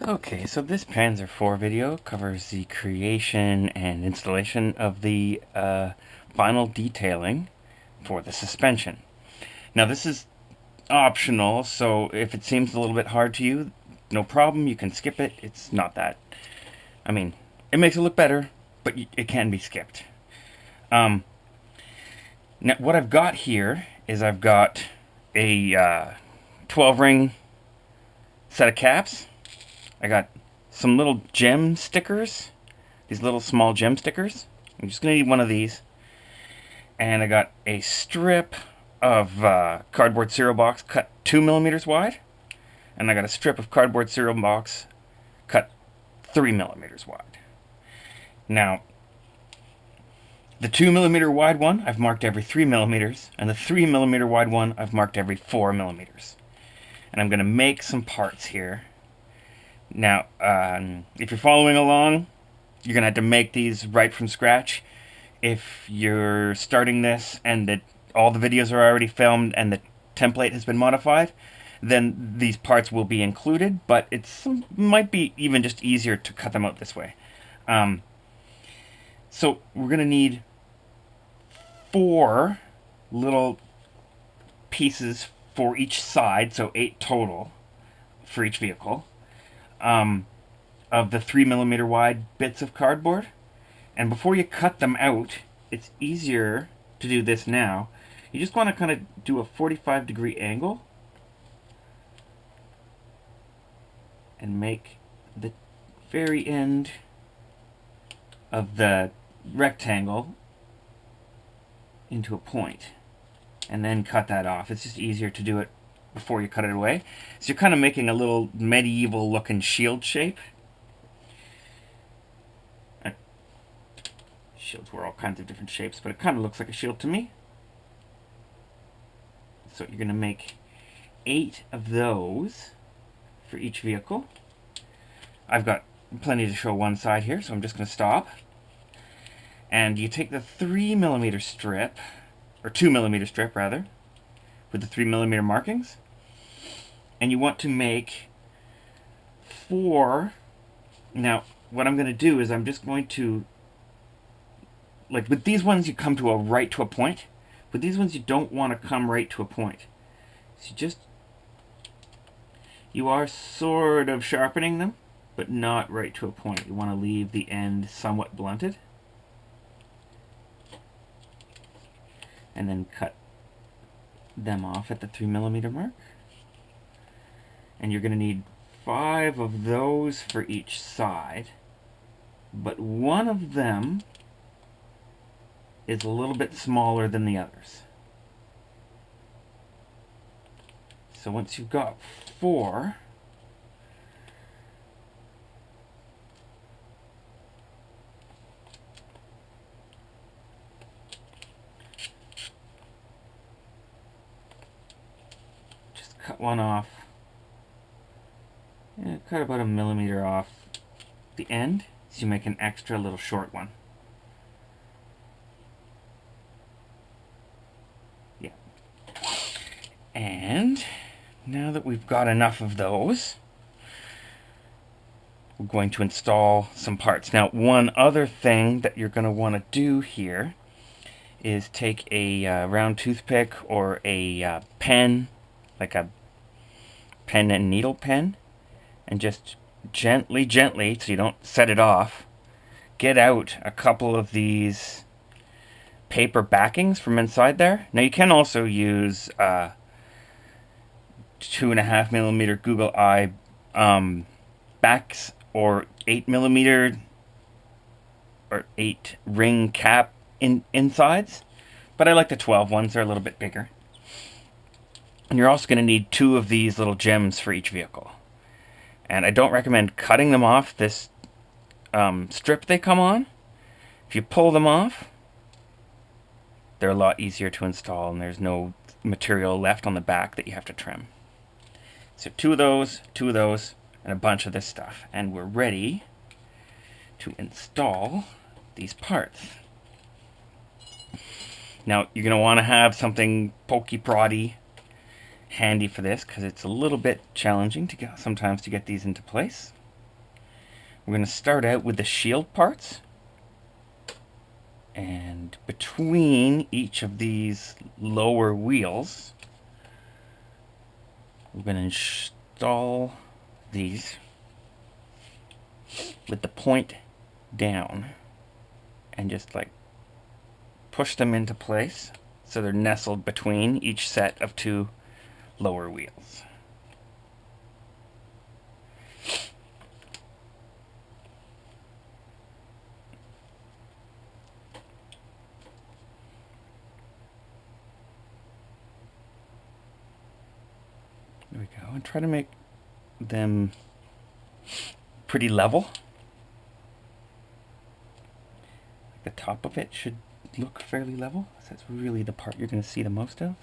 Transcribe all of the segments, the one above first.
Okay, so this Panzer IV video covers the creation and installation of the final detailing for the suspension. Now this is optional, so if it seems a little bit hard to you, no problem, you can skip it. It's not that. I mean, it makes it look better, but it can be skipped. Now what I've got here is I've got a 12-ring set of caps. I got some little gem stickers, these little small gem stickers. I'm just going to need one of these. And I got a strip of cardboard cereal box cut 2 millimeters wide. And I got a strip of cardboard cereal box cut 3 millimeters wide. Now, the 2 millimeter wide one, I've marked every 3 millimeters. And the 3 millimeter wide one, I've marked every 4 millimeters. And I'm going to make some parts here. Now, if you're following along, you're going to have to make these right from scratch. If you're starting this and all the videos are already filmed and the template has been modified, then these parts will be included, but it might be even just easier to cut them out this way. So we're going to need 4 little pieces for each side, so 8 total for each vehicle. Of the 3 millimeter wide bits of cardboard. And before you cut them out, it's easier to do this now. You just want to kind of do a 45-degree angle and make the very end of the rectangle into a point, and then cut that off. It's just easier to do it before you cut it away. So you're kind of making a little medieval looking shield shape. Shields were all kinds of different shapes, but it kind of looks like a shield to me. So you're going to make 8 of those for each vehicle. I've got plenty to show one side here, so I'm just going to stop. And you take the 3 millimeter strip, or 2 millimeter strip rather, with the 3 millimeter markings, and you want to make 4. Now, what I'm going to do is I'm just going to, like with these ones, you come to a right to a point. With these ones, you don't want to come right to a point. So you are sort of sharpening them, but not right to a point. You want to leave the end somewhat blunted. And then cut them off at the 3 millimeter mark. And you're going to need 5 of those for each side, but one of them is a little bit smaller than the others. So once you've got 4, just cut one off. Cut about 1 millimeter off the end, so you make an extra little short one. Yeah. And now that we've got enough of those, we're going to install some parts. Now, one other thing that you're going to want to do here is take a round toothpick or a pen, like a pen and needle pen, and just gently, so you don't set it off, get out a couple of these paper backings from inside there. Now you can also use 2.5 millimeter Google Eye backs, or 8 millimeter or 8 ring cap insides, but I like the 12 ones. They're a little bit bigger. And you're also going to need 2 of these little gems for each vehicle. And I don't recommend cutting them off this strip they come on. If you pull them off, they're a lot easier to install, and there's no material left on the back that you have to trim. So 2 of those, and a bunch of this stuff. And we're ready to install these parts. Now, you're going to want to have something pokey-proddy handy for this, because it's a little bit challenging sometimes to get these into place. We're going to start out with the shield parts. And between each of these lower wheels, we're going to install these with the point down and just like push them into place so they're nestled between each set of two lower wheels. There we go, and try to make them pretty level. The top of it should look fairly level. That's really the part you're going to see the most of.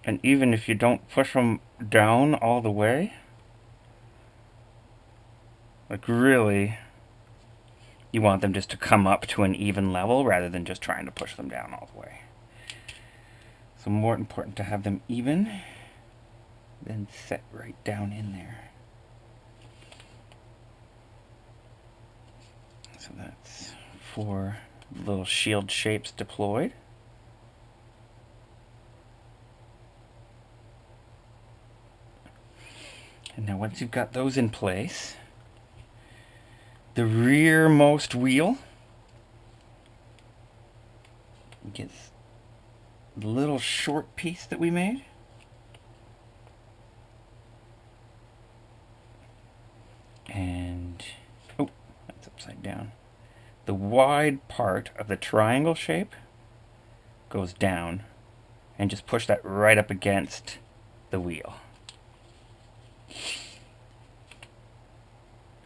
And even if you don't push them down all the way, like really, you want them just to come up to an even level rather than just trying to push them down all the way. So more important to have them even than set right down in there. So that's 4 little shield shapes deployed. And now once you've got those in place, the rearmost wheel gets the little short piece that we made. And, oh, that's upside down. The wide part of the triangle shape goes down, and just push that right up against the wheel.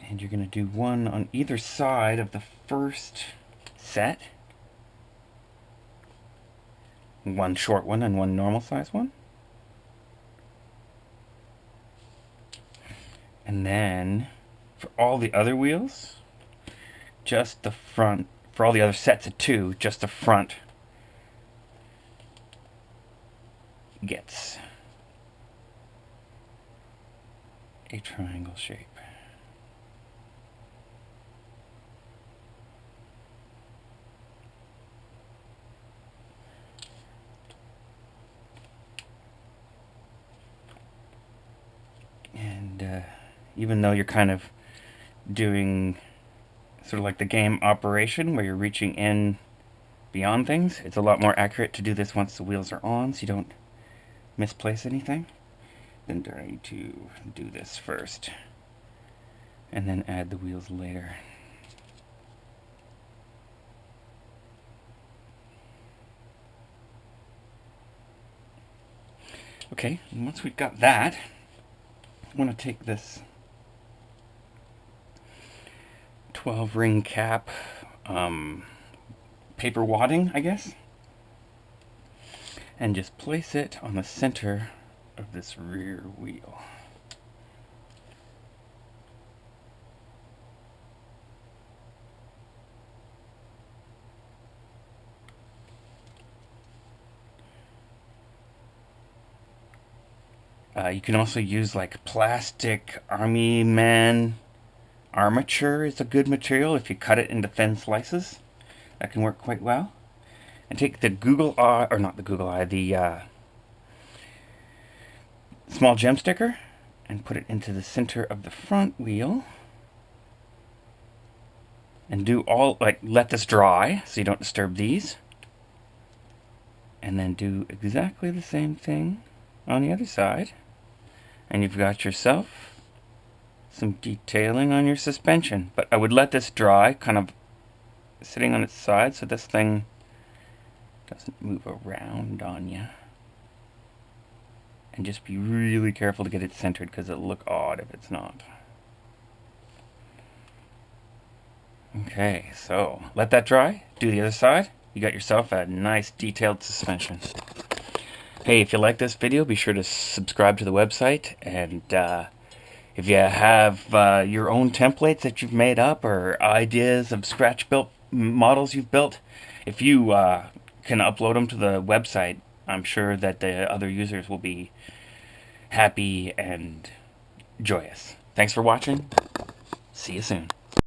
And you're going to do one on either side of the first set. One short one and one normal size one. And then for all the other wheels, just the front, for all the other sets of 2, just the front gets a triangle shape. And even though you're kind of doing sort of like the game Operation, where you're reaching in beyond things, it's a lot more accurate to do this once the wheels are on, so you don't misplace anything. Then try to do this first, and then add the wheels later. Okay, and once we've got that, I want to take this 12 ring cap paper wadding, I guess, and just place it on the center of this rear wheel. You can also use like plastic army man armature is a good material if you cut it into thin slices. That can work quite well. And take the Google Eye, or not the Google Eye, the small gem sticker, and put it into the center of the front wheel. And do all, like, let this dry so you don't disturb these. And then do exactly the same thing on the other side. And you've got yourself some detailing on your suspension. But I would let this dry, kind of sitting on its side, so this thing doesn't move around on you. And just be really careful to get it centered, because it'll look odd if it's not. Okay, so let that dry. Do the other side. You got yourself a nice detailed suspension. Hey, if you like this video, be sure to subscribe to the website, and If you have your own templates that you've made up or ideas of scratch-built models you've built, if you can upload them to the website, I'm sure that the other users will be happy and joyous. Thanks for watching. See you soon.